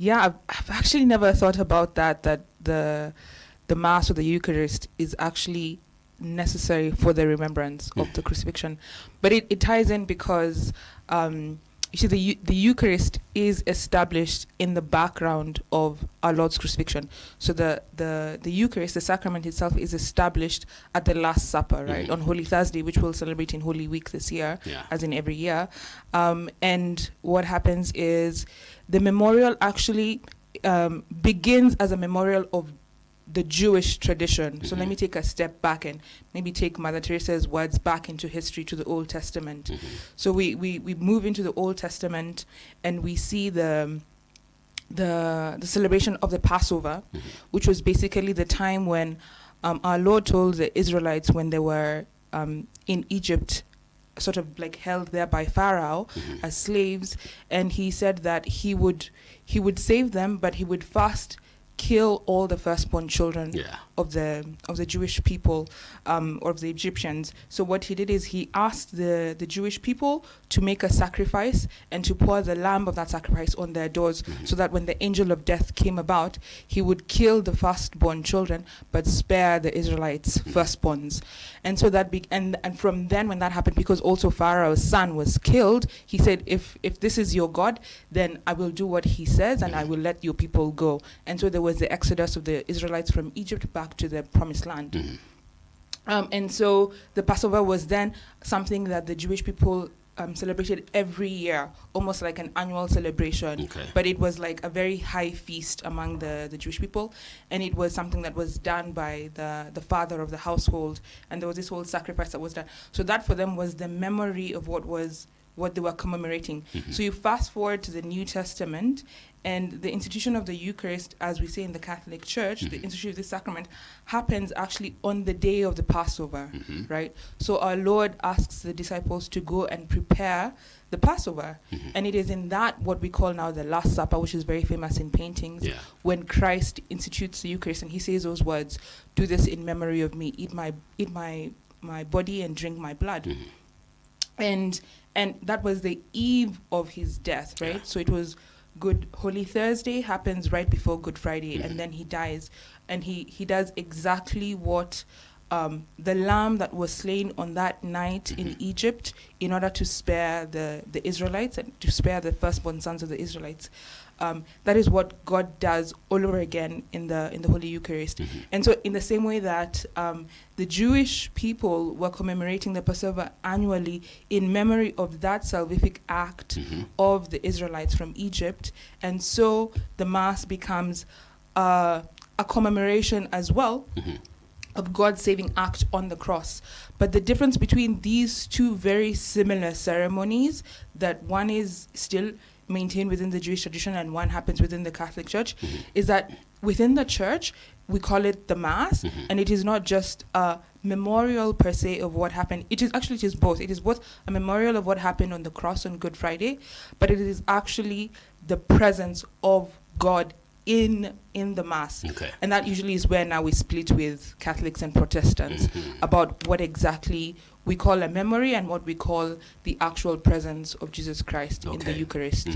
Yeah, I've actually never thought about that. That the Mass or the Eucharist is actually necessary for the remembrance of the crucifixion, but it ties in because you see the Eucharist is established in the background of our Lord's crucifixion. So the Eucharist, the sacrament itself, is established at the Last Supper, right, on Holy Thursday, which we'll celebrate in Holy Week this year, as in every year. And what happens is the memorial actually begins as a memorial of the Jewish tradition. So let me take a step back and maybe take Mother Teresa's words back into history to the Old Testament. So we move into the Old Testament and we see the celebration of the Passover, which was basically the time when our Lord told the Israelites when they were in Egypt, sort of like held there by Pharaoh as slaves, and he said that he would save them, but he would first kill all the firstborn children of the Jewish people, or of the Egyptians. So what he did is he asked the Jewish people to make a sacrifice and to pour the lamb of that sacrifice on their doors, so that when the angel of death came about, he would kill the firstborn children but spare the Israelites' firstborns. And so that and from then, when that happened, because also Pharaoh's son was killed, he said, if this is your God, then I will do what he says and I will let your people go. And so there was the exodus of the Israelites from Egypt back to the promised land. And so the Passover was then something that the Jewish people celebrated every year, almost like an annual celebration. But it was like a very high feast among the Jewish people, and it was something that was done by the father of the household, and there was this whole sacrifice that was done. So that for them was the memory of what they were commemorating. So you fast forward to the New Testament, and the institution of the Eucharist, as we say in the Catholic Church, the institution of this sacrament happens actually on the day of the Passover, right? So our Lord asks the disciples to go and prepare the Passover. And it is in that what we call now the Last Supper, which is very famous in paintings, when Christ institutes the Eucharist and he says those words, "Do this in memory of me, eat my body and drink my blood." And that was the eve of his death, right? So it was Holy Thursday happens right before Good Friday, and then he dies, and he does exactly what the lamb that was slain on that night in Egypt, in order to spare the Israelites and to spare the firstborn sons of the Israelites. That is what God does all over again in the Holy Eucharist. And so in the same way that the Jewish people were commemorating the Passover annually in memory of that salvific act of the Israelites from Egypt, and so the Mass becomes a commemoration as well of God's saving act on the cross. But the difference between these two very similar ceremonies, that one is still maintained within the Jewish tradition and one happens within the Catholic Church, is that within the Church we call it the Mass, and it is not just a memorial per se of what happened. It is both. It is both a memorial of what happened on the cross on Good Friday, but it is actually the presence of God in the Mass. And that usually is where now we split with Catholics and Protestants about what exactly we call a memory and what we call the actual presence of Jesus Christ in the Eucharist.